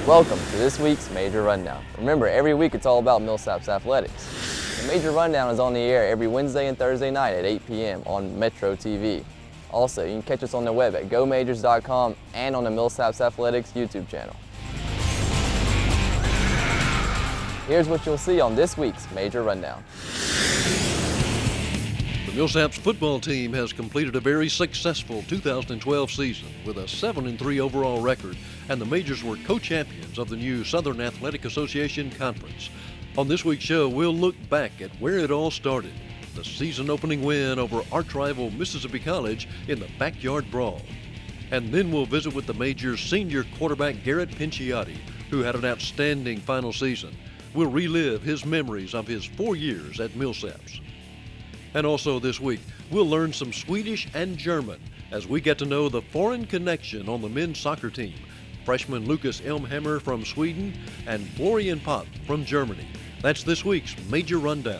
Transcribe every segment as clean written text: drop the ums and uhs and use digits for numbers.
Welcome to this week's Major Rundown. Remember, every week it's all about Millsaps athletics. The Major Rundown is on the air every Wednesday and Thursday night at 8 p.m. on Metro TV. Also, you can catch us on the web at gomajors.com and on the Millsaps Athletics YouTube channel. Here's what you'll see on this week's Major Rundown. The Millsaps football team has completed a very successful 2012 season with a 7-3 overall record, and the Majors were co-champions of the new Southern Athletic Association Conference. On this week's show, we'll look back at where it all started, the season-opening win over arch-rival Mississippi College in the Backyard Brawl. And then we'll visit with the Majors' senior quarterback Garrett Pinciotti, who had an outstanding final season. We'll relive his memories of his 4 years at Millsaps. And also this week, we'll learn some Swedish and German as we get to know the foreign connection on the men's soccer team. Freshman Lucas Elmhammer from Sweden and Florian Pop from Germany. That's this week's Major Rundown.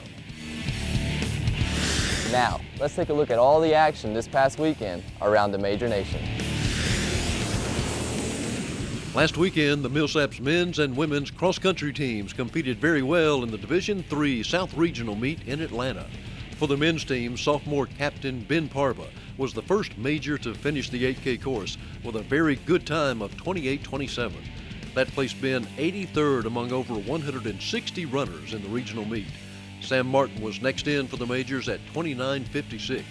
Now, let's take a look at all the action this past weekend around the Major Nation. Last weekend, the Millsaps men's and women's cross-country teams competed very well in the Division III South Regional meet in Atlanta. For the men's team, sophomore captain Ben Parva was the first major to finish the 8K course with a very good time of 28:27. That placed Ben 83rd among over 160 runners in the regional meet. Sam Martin was next in for the majors at 29:56.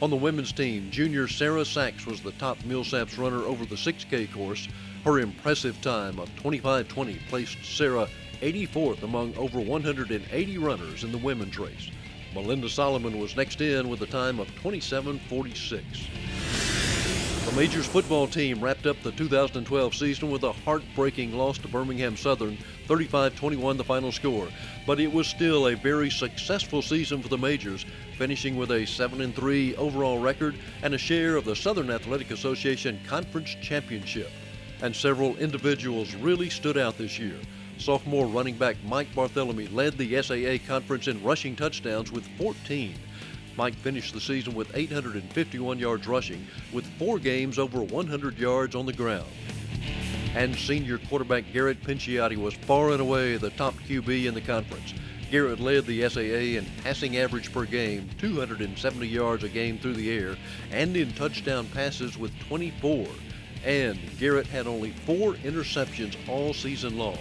On the women's team, junior Sarah Sachs was the top Millsaps runner over the 6K course. Her impressive time of 25:20 placed Sarah 84th among over 180 runners in the women's race. Melinda Solomon was next in with a time of 27:46. The Majors football team wrapped up the 2012 season with a heartbreaking loss to Birmingham Southern, 35-21 the final score. But it was still a very successful season for the Majors, finishing with a 7-3 overall record and a share of the Southern Athletic Association Conference Championship. And several individuals really stood out this year. Sophomore running back Mike Barthélemy led the SAA conference in rushing touchdowns with 14. Mike finished the season with 851 yards rushing, with 4 games over 100 yards on the ground. And senior quarterback Garrett Pinciotti was far and away the top QB in the conference. Garrett led the SAA in passing average per game, 270 yards a game through the air, and in touchdown passes with 24. And Garrett had only 4 interceptions all season long.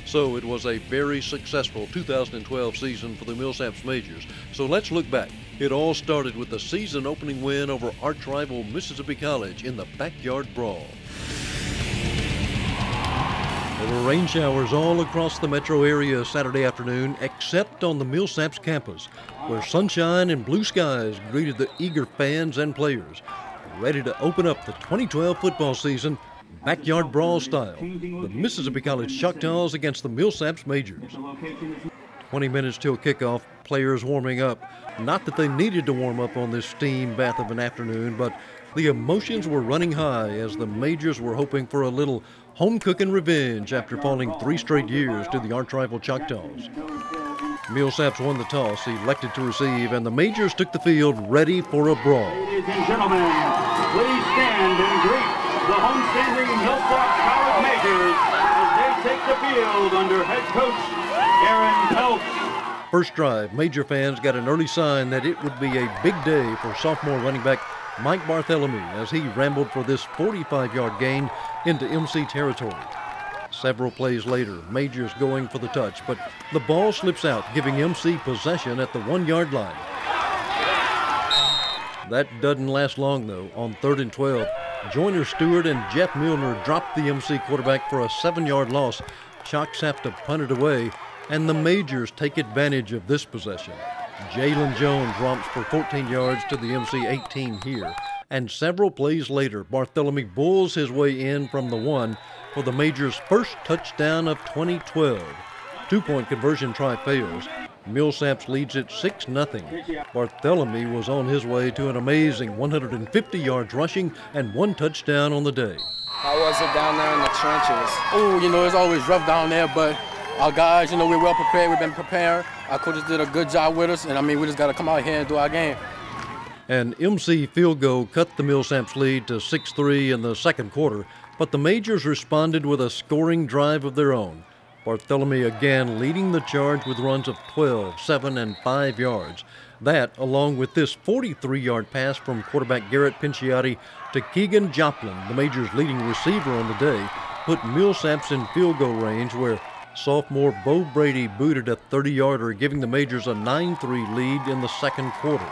So it was a very successful 2012 season for the Millsaps Majors. So let's look back. It all started with the season-opening win over arch-rival Mississippi College in the Backyard Brawl. There were rain showers all across the metro area Saturday afternoon, except on the Millsaps campus, where sunshine and blue skies greeted the eager fans and players, ready to open up the 2012 football season Backyard Brawl style, the Mississippi College Choctaws against the Millsaps Majors. 20 minutes till kickoff, players warming up. Not that they needed to warm up on this steam bath of an afternoon, but the emotions were running high as the Majors were hoping for a little home cooking revenge after falling 3 straight years to the arch-rival Choctaws. Millsaps won the toss, elected to receive, and the Majors took the field ready for a brawl. Ladies and gentlemen, please stand and greet the homestanding Millsaps College Majors as they take the field under head coach Aaron Peltz. First drive, Major fans got an early sign that it would be a big day for sophomore running back Mike Barthélemy as he rambled for this 45-yard gain into MC territory. Several plays later, Majors going for the touch, but the ball slips out, giving MC possession at the 1-yard line. That doesn't last long, though. On 3rd and 12, Joyner Stewart and Jeff Milner dropped the MC quarterback for a 7-yard loss. Chocks have to punt it away, and the Majors take advantage of this possession. Jalen Jones romps for 14 yards to the MC 18 here. And several plays later, Barthélemy bulls his way in from the 1 for the Majors' first touchdown of 2012. 2-point conversion try fails. Millsaps leads it 6-0. Barthélemy was on his way to an amazing 150 yards rushing and 1 touchdown on the day. How was it down there in the trenches? Oh, it's always rough down there, but our guys, we're well prepared. We've been preparing. Our coaches did a good job with us, and we just got to come out here and do our game. An MC field goal cut the Millsaps lead to 6-3 in the second quarter. but the Majors responded with a scoring drive of their own. Bartholomew again leading the charge with runs of 12, 7, and 5 yards. That, along with this 43-yard pass from quarterback Garrett Pinciotti to Keegan Joplin, the Majors' leading receiver on the day, put Millsaps in field goal range, where sophomore Bo Brady booted a 30-yarder, giving the Majors a 9-3 lead in the second quarter.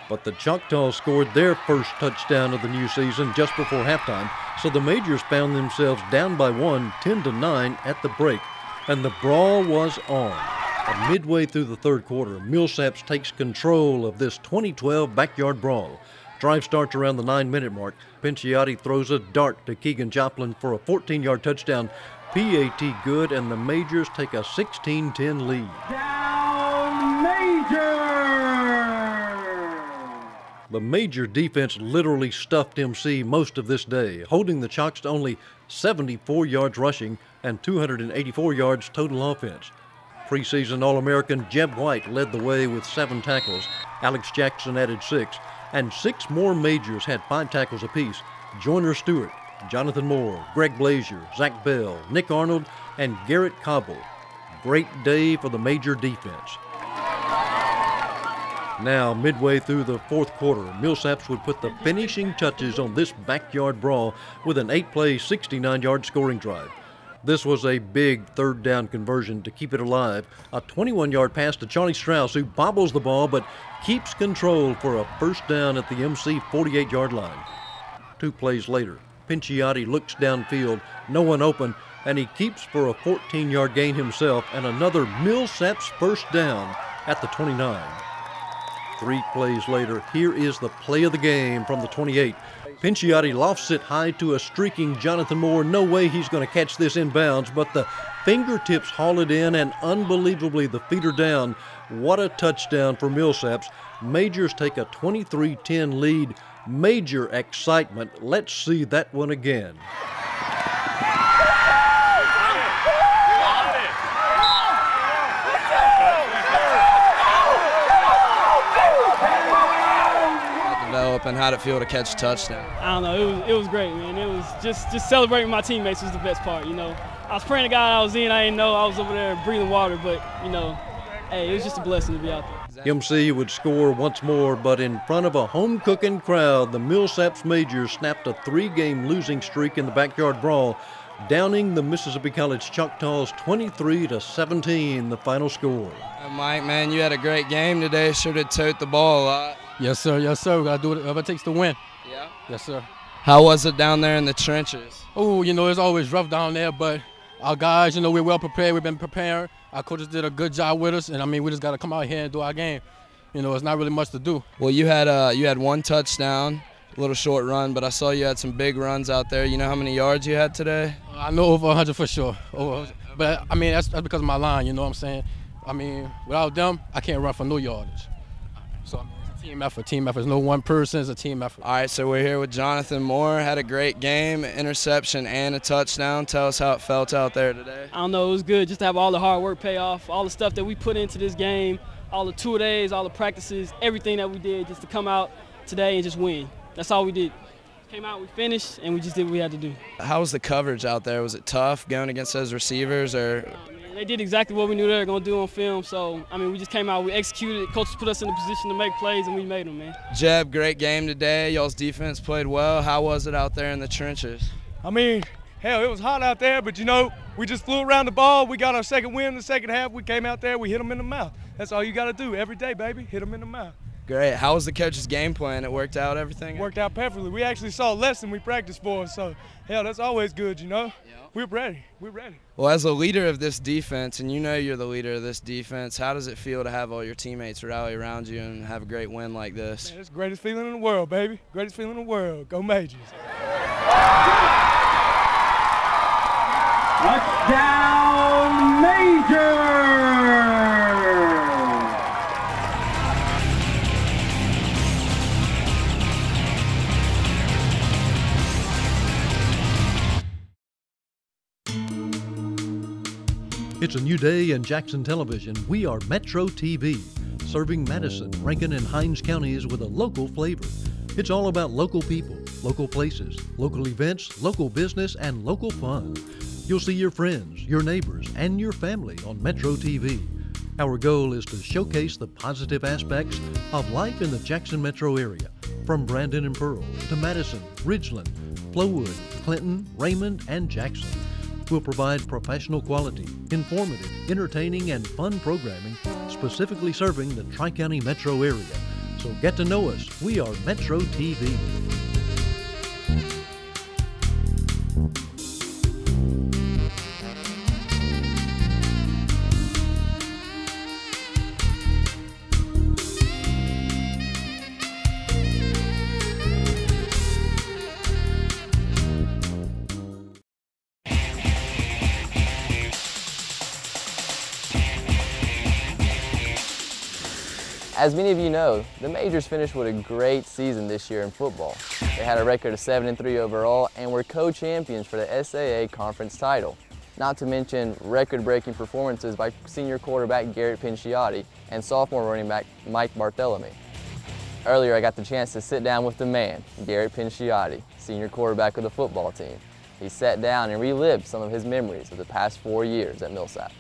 But the Choctaws scored their first touchdown of the new season just before halftime, so the Majors found themselves down by 1, 10-9 at the break, and the brawl was on. Midway through the third quarter, Millsaps takes control of this 2012 backyard brawl. Drive starts around the 9-minute mark. Pinciotti throws a dart to Keegan Joplin for a 14-yard touchdown. PAT good, and the Majors take a 16-10 lead. Down Major! The Major defense literally stuffed MC most of this day, holding the Chocks to only 74 yards rushing and 284 yards total offense. Preseason All-American Jeb White led the way with 7 tackles. Alex Jackson added 6, and 6 more Majors had 5 tackles apiece. Joyner Stewart, Jonathan Moore, Greg Blazier, Zach Bell, Nick Arnold, and Garrett Cobble. Great day for the Major defense. Now, midway through the fourth quarter, Millsaps would put the finishing touches on this backyard brawl with an 8-play, 69-yard scoring drive. This was a big third down conversion to keep it alive. A 21-yard pass to Charlie Strauss, who bobbles the ball but keeps control for a first down at the MC 48-yard line. 2 plays later, Pinciotti looks downfield, no one open, and he keeps for a 14-yard gain himself and another Millsaps first down at the 29. 3 plays later, here is the play of the game from the 28. Pinciotti lofts it high to a streaking Jonathan Moore. No way he's going to catch this inbounds, but the fingertips haul it in, and unbelievably the feet are down. What a touchdown for Millsaps. Majors take a 23-10 lead. Major excitement. Let's see that one again. And how'd it feel to catch a touchdown? I don't know. It was great, man. It was just celebrating my teammates was the best part. You know, I was praying to God I was in. I didn't know I was over there breathing water, but you know, hey, it was just a blessing to be out there. MC would score once more, but in front of a home-cooking crowd, the Millsaps Majors snapped a 3-game losing streak in the backyard brawl, downing the Mississippi College Choctaws 23-17, the final score. Mike, man, you had a great game today. Sure did tote the ball a lot. Yes, sir. Yes, sir. We got to do whatever it takes to win. Yeah? Yes, sir. How was it down there in the trenches? Oh, you know, it's always rough down there, but our guys, you know, we're well prepared. We've been preparing. Our coaches did a good job with us, and, I mean, we just got to come out here and do our game. You know, it's not really much to do. Well, you had 1 touchdown, a little short run, but I saw you had some big runs out there. You know how many yards you had today? I know over 100 for sure. But, I mean, that's because of my line, you know what I'm saying? I mean, without them, I can't run for no yardage. So, I mean, it's a team effort. Team effort. It's no one person. It's a team effort. All right, so we're here with Jonathan Moore. Had a great game, interception and a touchdown. Tell us how it felt out there today. I don't know. It was good just to have all the hard work pay off, all the stuff that we put into this game, all the 2 days, all the practices, everything that we did just to come out today and just win. That's all we did. Came out, we finished, and we just did what we had to do. How was the coverage out there? Was it tough going against those receivers, or? They did exactly what we knew they were going to do on film. So, I mean, we just came out, we executed. Coaches put us in a position to make plays, and we made them, man. Jeb, great game today. Y'all's defense played well. How was it out there in the trenches? I mean, hell, it was hot out there, but, you know, we just flew around the ball. We got our second win in the second half. We came out there, we hit them in the mouth. That's all you got to do every day, baby, hit them in the mouth. Great. How was the coach's game plan? It worked out, everything? Worked out perfectly. We actually saw less than we practiced for, so, hell, that's always good, you know? Yeah. We're ready. We're ready. Well, as a leader of this defense, and you know you're the leader of this defense, how does it feel to have all your teammates rally around you and have a great win like this? Man, it's the greatest feeling in the world, baby. Greatest feeling in the world. Go Majors. Touchdown, Major! It's a new day in Jackson Television. We are Metro TV, serving Madison, Rankin, and Hinds counties with a local flavor. It's all about local people, local places, local events, local business, and local fun. You'll see your friends, your neighbors, and your family on Metro TV. Our goal is to showcase the positive aspects of life in the Jackson metro area, from Brandon and Pearl to Madison, Ridgeland, Flowood, Clinton, Raymond, and Jackson. We'll provide professional quality, informative, entertaining, and fun programming specifically serving the Tri-County metro area. So get to know us. We are Metro TV. As many of you know, the Majors finished with a great season this year in football. They had a record of 7-3 overall and were co-champions for the SAA conference title. Not to mention record-breaking performances by senior quarterback Garrett Pinciotti and sophomore running back Mike Barthelemy. Earlier I got the chance to sit down with the man, Garrett Pinciotti, senior quarterback of the football team. He sat down and relived some of his memories of the past 4 years at Millsaps.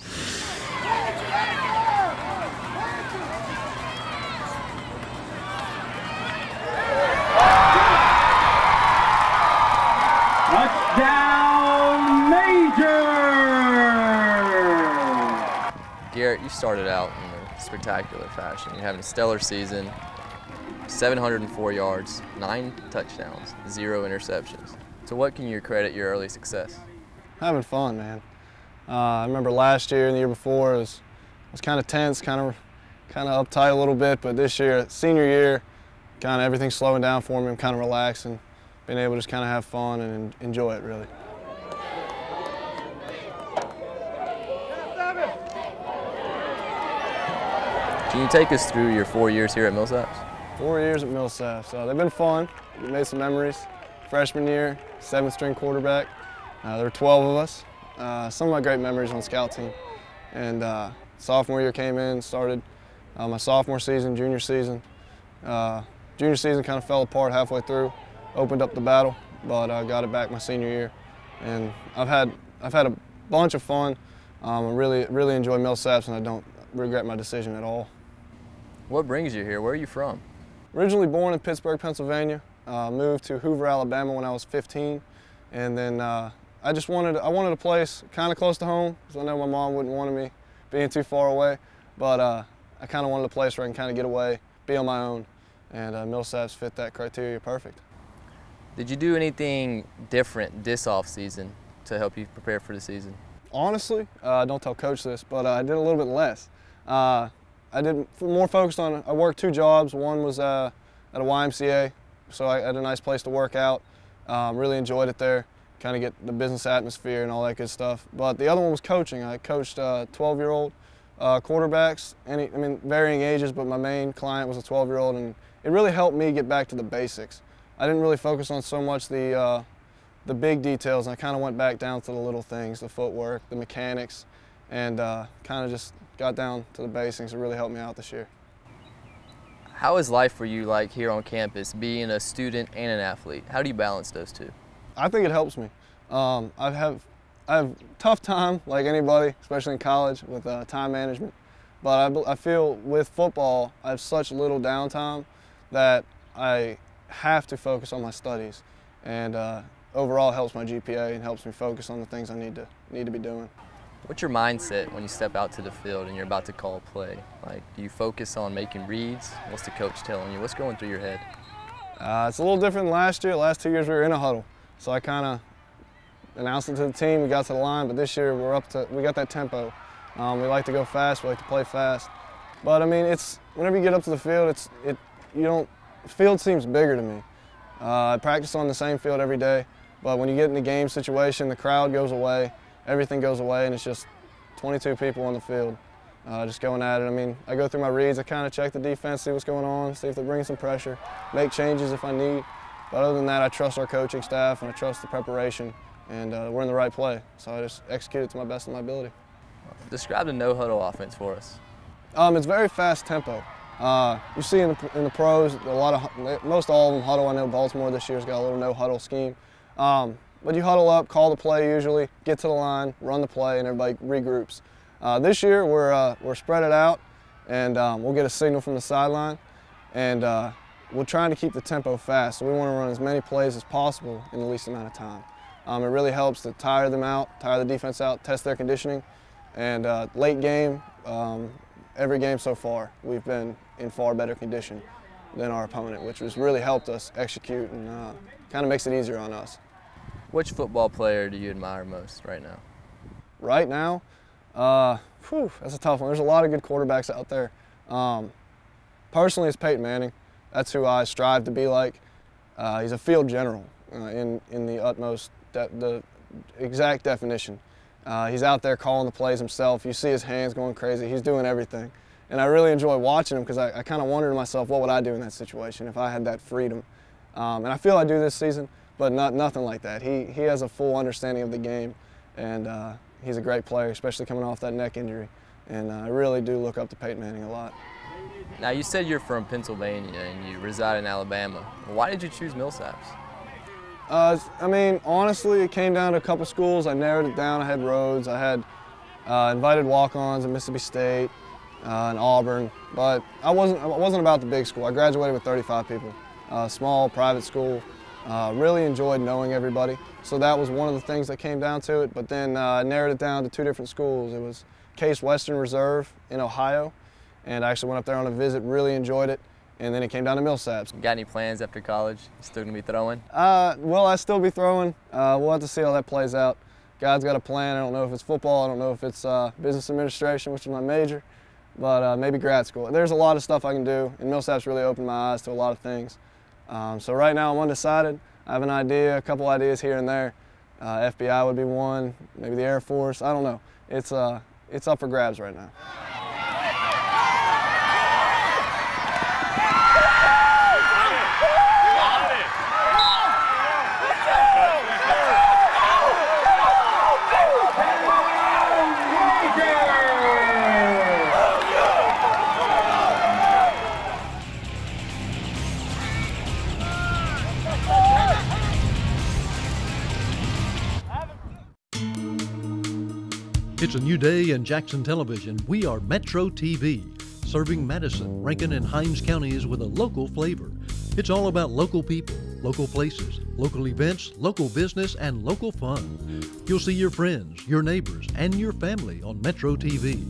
Touchdown, Major! Garrett, you started out in a spectacular fashion. You're having a stellar season, 704 yards, 9 touchdowns, 0 interceptions. So what can you credit your early success? Having fun, man. I remember last year and the year before it was kind of tense, kind of uptight a little bit, but this year, senior year, kind of everything's slowing down for me. I'm kind of relaxing, being able to just kind of have fun and enjoy it, really. Can you take us through your 4 years here at Millsaps? 4 years at Millsaps. They've been fun. We made some memories. Freshman year, 7th string quarterback. There were 12 of us. Some of my great memories on scout team. And sophomore year came in, started my sophomore season, junior season. Junior season kind of fell apart halfway through. Opened up the battle, but got it back my senior year. And I've had a bunch of fun. I really enjoy Millsaps, and I don't regret my decision at all. What brings you here? Where are you from? Originally born in Pittsburgh, Pennsylvania. Moved to Hoover, Alabama when I was 15, and then I wanted a place kind of close to home, because I know my mom wouldn't want me being too far away, but I kind of wanted a place where I can kind of get away, be on my own, and Millsaps fit that criteria perfect. Did you do anything different this off season to help you prepare for the season? Honestly, don't tell Coach this, but I did a little bit less. I did more focused on, I worked 2 jobs. One was at a YMCA, so I had a nice place to work out. Really enjoyed it there, kind of get the business atmosphere and all that good stuff. But the other one was coaching. I coached 12-year-old quarterbacks, varying ages, but my main client was a 12-year-old, and it really helped me get back to the basics. I didn't really focus on so much the big details, and I kind of went back down to the little things, the footwork, the mechanics, and kind of just got down to the basics. It really helped me out this year. How is life for you like here on campus, being a student and an athlete? How do you balance those two? I think it helps me. I have a tough time, like anybody, especially in college, with time management. But I feel with football, I have such little downtime that I have to focus on my studies, and overall it helps my GPA and helps me focus on the things I need to be doing. What's your mindset when you step out to the field and you're about to call a play? Like, do you focus on making reads? What's the coach telling you? What's going through your head? It's a little different than last year. Last 2 years we were in a huddle, so I kind of announced it to the team. We got to the line, but this year we got that tempo. We like to go fast. We like to play fast. But I mean, whenever you get up to the field, the field seems bigger to me. I practice on the same field every day, but when you get in the game situation, the crowd goes away. Everything goes away, and it's just 22 people on the field just going at it. I mean, I go through my reads, I kind of check the defense, see what's going on, see if they're bringing some pressure, make changes if I need. But other than that, I trust our coaching staff, and I trust the preparation, and we're in the right play. So I just execute it to my best of my ability. Describe the no-huddle offense for us. It's very fast tempo. You see in the pros, most all of them huddle. I know Baltimore this year's got a little no huddle scheme. But you huddle up, call the play usually, get to the line, run the play, and everybody regroups. This year we're spread it out, and we'll get a signal from the sideline, and we're trying to keep the tempo fast. So we want to run as many plays as possible in the least amount of time. It really helps to tire them out, tire the defense out, test their conditioning, and late game, every game so far, we've been in far better condition than our opponent, which has really helped us execute and kind of makes it easier on us. Which football player do you admire most right now? Right now, that's a tough one. There's a lot of good quarterbacks out there. Personally, it's Peyton Manning. That's who I strive to be like. He's a field general in the utmost, the exact definition. He's out there calling the plays himself. You see his hands going crazy. He's doing everything. And I really enjoy watching him because I kind of wonder to myself, what would I do in that situation if I had that freedom? And I feel I do this season, but nothing like that. He has a full understanding of the game, and he's a great player, especially coming off that neck injury. And I really do look up to Peyton Manning a lot. Now, you said you're from Pennsylvania and you reside in Alabama. Why did you choose Millsaps? I mean, honestly, it came down to a couple schools. I narrowed it down. I had Rhodes. I had invited walk-ons at Mississippi State and Auburn, but I wasn't about the big school. I graduated with 35 people. Small private school. Really enjoyed knowing everybody. So that was one of the things that came down to it. But then I narrowed it down to two different schools. It was Case Western Reserve in Ohio, and I actually went up there on a visit. Really enjoyed it. And then it came down to Millsaps. Got any plans after college? You still gonna be throwing? Well, I still be throwing. We'll have to see how that plays out. God's got a plan. I don't know if it's football. I don't know if it's business administration, which is my major, but maybe grad school. There's a lot of stuff I can do, and Millsaps really opened my eyes to a lot of things. So right now I'm undecided. I have an idea, a couple ideas here and there. FBI would be one, maybe the Air Force. I don't know. It's up for grabs right now. It's a new day in Jackson television. We are Metro TV, serving Madison, Rankin, and Hinds counties with a local flavor. It's all about local people, local places, local events, local business, and local fun. You'll see your friends, your neighbors, and your family on Metro TV.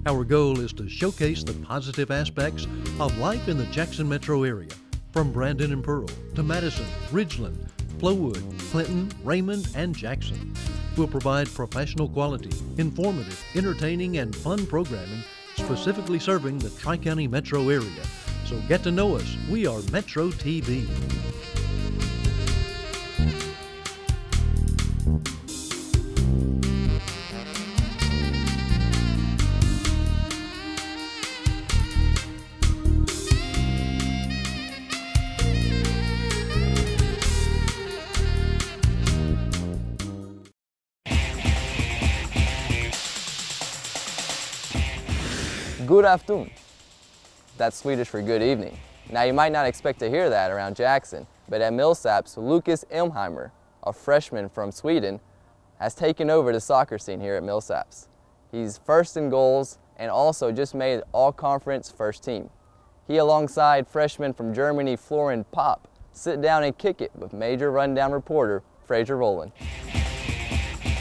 Our goal is to showcase the positive aspects of life in the Jackson metro area, from Brandon and Pearl to Madison, Ridgeland, Flowood, Clinton, Raymond, and Jackson. We'll provide professional quality, informative, entertaining, and fun programming specifically serving the Tri-County metro area. So get to know us. We are Metro TV. Good afternoon. That's Swedish for good evening. Now, you might not expect to hear that around Jackson, but at Millsaps, Lucas Elmheimer, a freshman from Sweden, has taken over the soccer scene here at Millsaps. He's first in goals and also just made all-conference first team. He, alongside freshman from Germany, Florian Popp, sit down and kick it with Major Rundown reporter Fraser Rowland.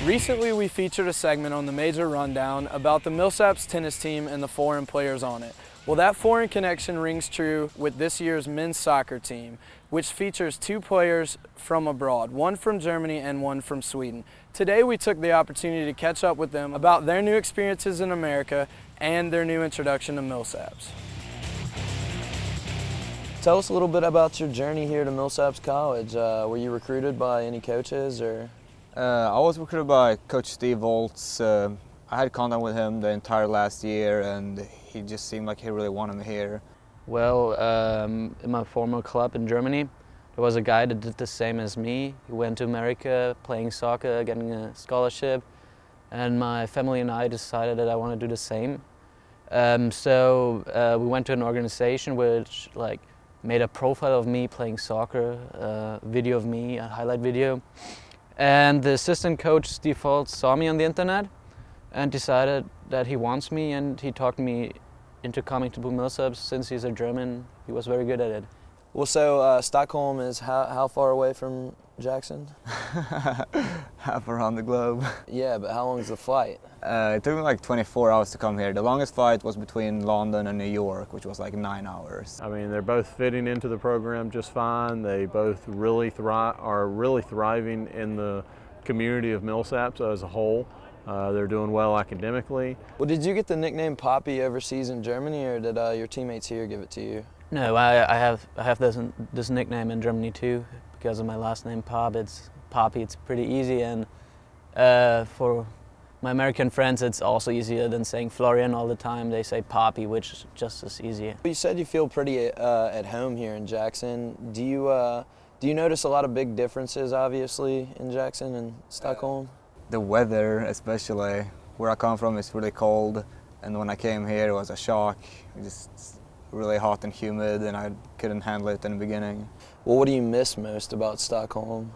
Recently, we featured a segment on the Major Rundown about the Millsaps tennis team and the foreign players on it. Well, that foreign connection rings true with this year's men's soccer team, which features two players from abroad, one from Germany and one from Sweden. Today, we took the opportunity to catch up with them about their new experiences in America and their new introduction to Millsaps. Tell us a little bit about your journey here to Millsaps College. Were you recruited by any coaches or? I was recruited by Coach Steve Volts. I had contact with him the entire last year, and he just seemed like he really wanted me here. Well, in my former club in Germany, there was a guy that did the same as me. He went to America playing soccer, getting a scholarship, and my family and I decided that I want to do the same. So we went to an organization which like made a profile of me playing soccer, a video of me, a highlight video. And the assistant coach, Steve Holtz, saw me on the internet and decided that he wants me, and he talked me into coming to Millsaps. Since he's a German, he was very good at it. Well, so Stockholm is how far away from Jackson? Half around the globe. Yeah, but how long is the flight? It took me like 24 hours to come here. The longest flight was between London and New York, which was like 9 hours. I mean, they're both fitting into the program just fine. They both really are really thriving in the community of Millsaps as a whole. They're doing well academically. Well, did you get the nickname Poppy overseas in Germany, or did your teammates here give it to you? No, I have this nickname in Germany too, because of my last name Pop. It's Poppy. It's pretty easy, and for my American friends, it's also easier than saying Florian all the time. They say Poppy, which is just as easy. You said you feel pretty at home here in Jackson. Do you notice a lot of big differences, obviously, in Jackson and Stockholm? The weather, especially where I come from, is really cold, and when I came here, it was a shock. Just really hot and humid, and I couldn't handle it in the beginning. Well, what do you miss most about Stockholm?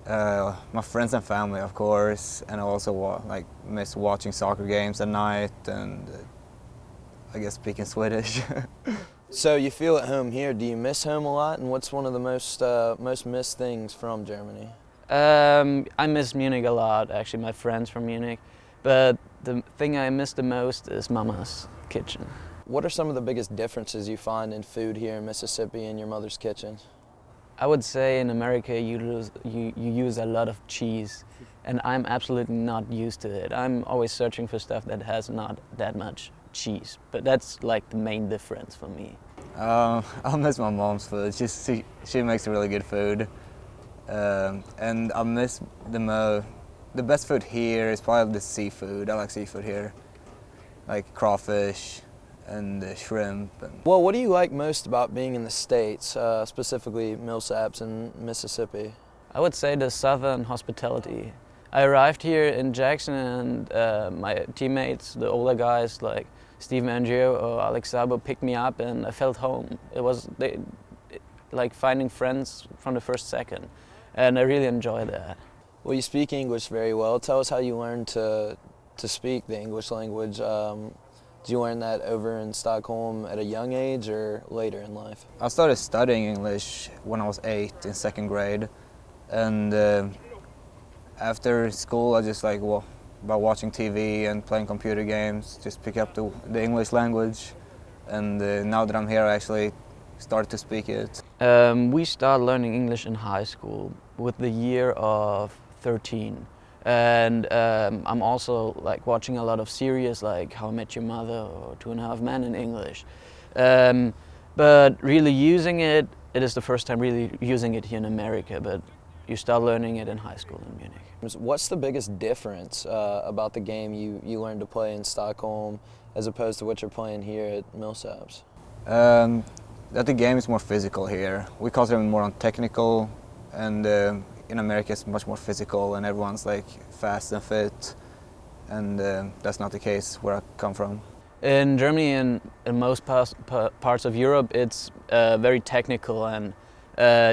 My friends and family, of course, and I also miss watching soccer games at night, and I guess speaking Swedish. So you feel at home here. Do you miss home a lot, and what's one of the most missed things from Germany? I miss Munich a lot, actually, my friends from Munich. But the thing I miss the most is Mama's kitchen. What are some of the biggest differences you find in food here in Mississippi in your mother's kitchen? I would say in America you use a lot of cheese, and I'm absolutely not used to it. I'm always searching for stuff that has not that much cheese, but that's like the main difference for me. I miss my mom's food. She makes really good food. And I miss the best food here is probably the seafood. I like seafood here, like crawfish and shrimp. Well, what do you like most about being in the States, specifically Millsaps and Mississippi? I would say the southern hospitality. I arrived here in Jackson, and my teammates, the older guys like Steve Mangio or Alex Sabo, picked me up, and I felt home. It was like finding friends from the first second. And I really enjoy that. Well, you speak English very well. Tell us how you learned to speak the English language. Did you learn that over in Stockholm at a young age or later in life? I started studying English when I was 8 in 2nd grade. And after school, I just by watching TV and playing computer games, just pick up the English language. And now that I'm here, I actually started to speak it. We started learning English in high school with the year of 13. And I'm also watching a lot of series like How I Met Your Mother or 2.5 Men in English. But really using it is the first time really using it here in America, but you start learning it in high school in Munich. What's the biggest difference about the game you learned to play in Stockholm as opposed to what you're playing here at Millsaps? That the game is more physical here. We concentrate more on technical, and in America it's much more physical, and everyone's fast and fit, and that's not the case where I come from. In Germany and in most parts of Europe, it's very technical, and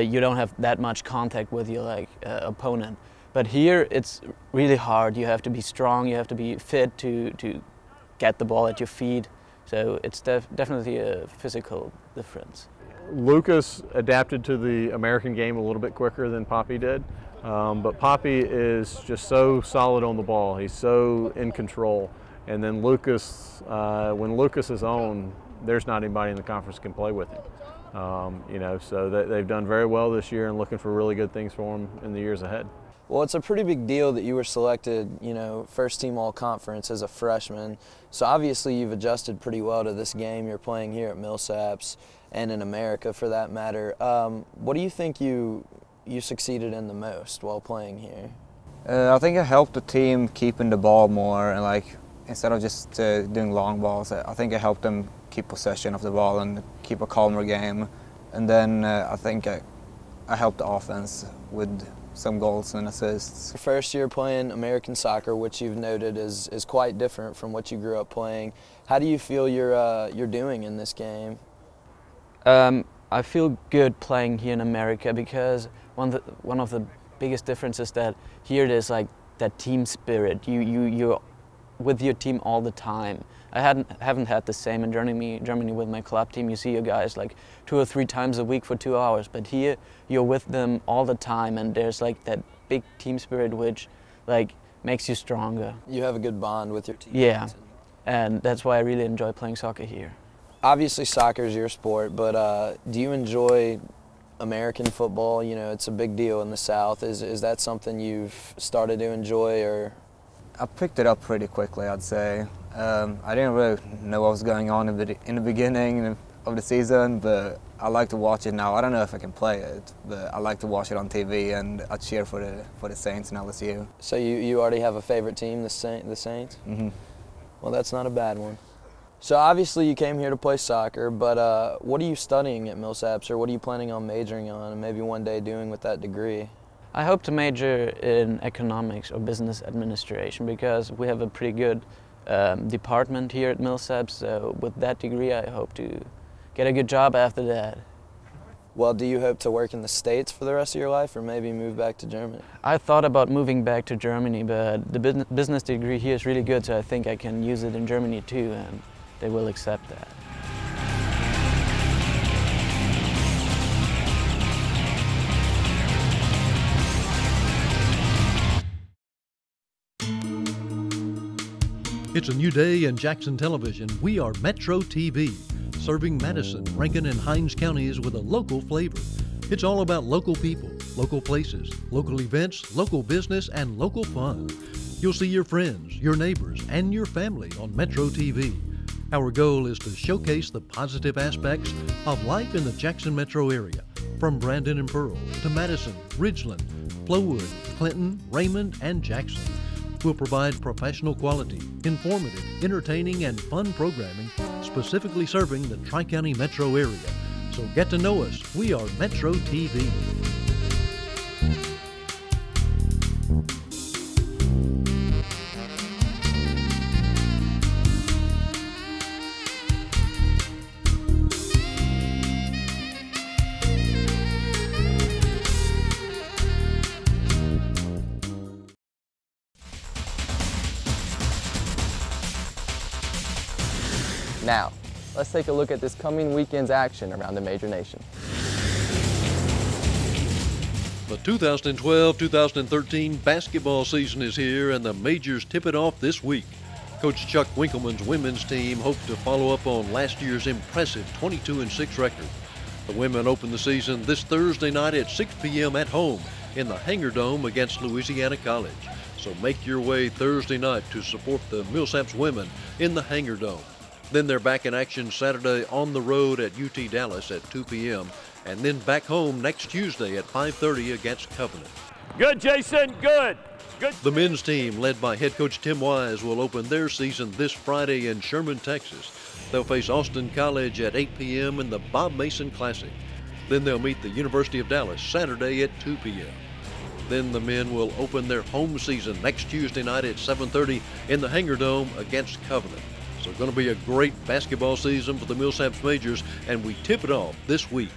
you don't have that much contact with your opponent. But here it's really hard. You have to be strong, you have to be fit to get the ball at your feet. So it's definitely a physical difference. Lucas adapted to the American game a little bit quicker than Poppy did, but Poppy is just so solid on the ball. He's so in control. And then Lucas, when Lucas is on, there's not anybody in the conference can play with him. So they've done very well this year, and looking for really good things for him in the years ahead. Well, it's a pretty big deal that you were selected, first team all-conference as a freshman. So obviously you've adjusted pretty well to this game you're playing here at Millsaps and in America for that matter. What do you think you succeeded in the most while playing here? I think I helped the team keeping the ball more, and instead of just doing long balls, I think I helped them keep possession of the ball and keep a calmer game. And then I think I helped the offense with some goals and assists. Your first year playing American soccer, which you've noted is quite different from what you grew up playing. How do you feel you're doing in this game? I feel good playing here in America because one of the biggest differences that here there's like that team spirit. You're with your team all the time. I haven't had the same in Germany with my club team. You see your guys like 2 or 3 times a week for 2 hours, but here you're with them all the time, and there's like that big team spirit which like makes you stronger. You have a good bond with your teammates. Yeah, and that's why I really enjoy playing soccer here. Obviously soccer is your sport, but do you enjoy American football? You know, it's a big deal in the South. Is that something you've started to enjoy, or? I picked it up pretty quickly, I'd say. I didn't really know what was going on in the beginning of the season, but I like to watch it now. I don't know if I can play it, but I like to watch it on TV, and I cheer for the Saints and LSU. So you already have a favorite team, the Saints? Mm-hmm. Well, that's not a bad one. So obviously you came here to play soccer, but what are you studying at Millsaps, or what are you planning on majoring on and maybe one day doing with that degree? I hope to major in economics or business administration because we have a pretty good department here at Millsaps. So with that degree, I hope to get a good job after that. Well, do you hope to work in the States for the rest of your life, or maybe move back to Germany? I thought about moving back to Germany, but the business degree here is really good, so I think I can use it in Germany too, and they will accept that. It's a new day in Jackson television. We are Metro TV, serving Madison, Rankin, and Hinds counties with a local flavor. It's all about local people, local places, local events, local business, and local fun. You'll see your friends, your neighbors, and your family on Metro TV. Our goal is to showcase the positive aspects of life in the Jackson metro area, from Brandon and Pearl to Madison, Ridgeland, Flowood, Clinton, Raymond, and Jackson. We'll provide professional quality, informative, entertaining, and fun programming specifically serving the Tri-County metro area. So get to know us. We are Metro TV. Now, let's take a look at this coming weekend's action around the Major Nation. The 2012-2013 basketball season is here, and the majors tip it off this week. Coach Chuck Winkleman's women's team hopes to follow up on last year's impressive 22-6 record. The women open the season this Thursday night at 6 p.m. at home in the Hangar Dome against Louisiana College. So make your way Thursday night to support the Millsaps women in the Hangar Dome. Then they're back in action Saturday on the road at UT Dallas at 2 p.m. and then back home next Tuesday at 5:30 against Covenant. Good, Jason, good. Good. The men's team, led by head coach Tim Wise, will open their season this Friday in Sherman, Texas. They'll face Austin College at 8 p.m. in the Bob Mason Classic. Then they'll meet the University of Dallas Saturday at 2 p.m. Then the men will open their home season next Tuesday night at 7:30 in the Hangar Dome against Covenant. So going to be a great basketball season for the Millsaps Majors, and we tip it off this week.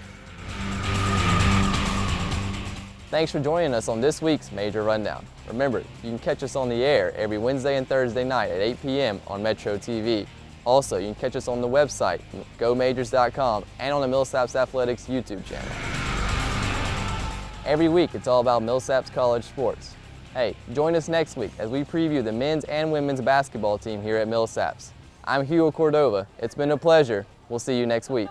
Thanks for joining us on this week's Major Rundown. Remember, you can catch us on the air every Wednesday and Thursday night at 8 p.m. on Metro TV. Also, you can catch us on the website, gomajors.com, and on the Millsaps Athletics YouTube channel. Every week, it's all about Millsaps College sports. Hey, join us next week as we preview the men's and women's basketball team here at Millsaps. I'm Hugo Cordova. It's been a pleasure. We'll see you next week.